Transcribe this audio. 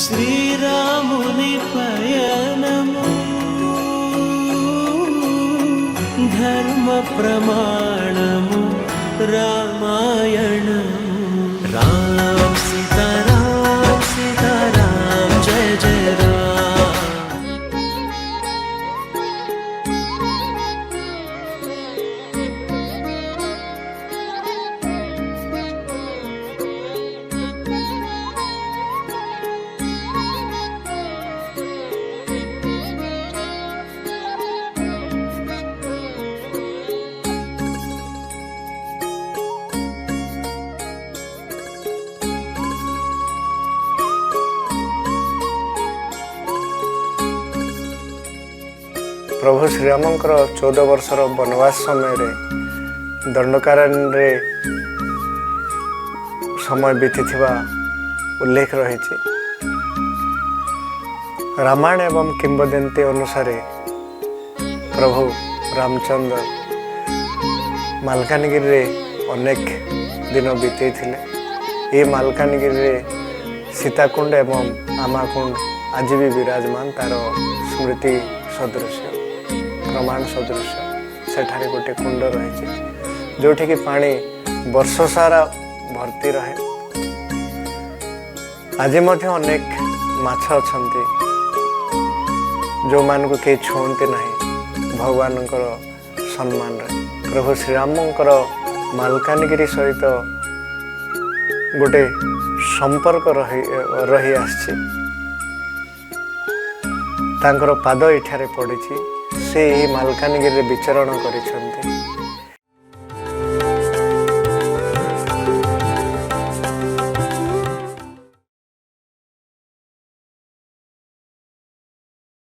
శ్రీరాముని పయనము ధర్మ ప్రమాణము రామాయణము రామ్ సీతారాం సీతారాం జయ జయ రామ్. प्रभु श्रीरामंकर 14 वर्षर वनवास समय दंडकारण्य समय बीती उल्लेख रही। रामायण एवं किंवदंती अनुसार प्रभु रामचंद्र मालकानगिरी अनेक दिन बीते ये मालकानगिरी सीताकुंड एवं आमाकुंड आज भी विराजमान तार स्मृति सदृश प्रमाण सदृश सेठारे गोटे कुंड रही जोठी की पानी वर्ष सारा भर्ती रहे। आज मध्य अनेक माछ अछंती जो मान को कई छुंती नहीं भगवान सम्मान रे। प्रभु श्रीरामंकर मालकानगिरी सहित गोटे संपर्क रही आछि। तांकर पाद इठारे पड़ी से मालकानगिरी विचरण करिसेंती।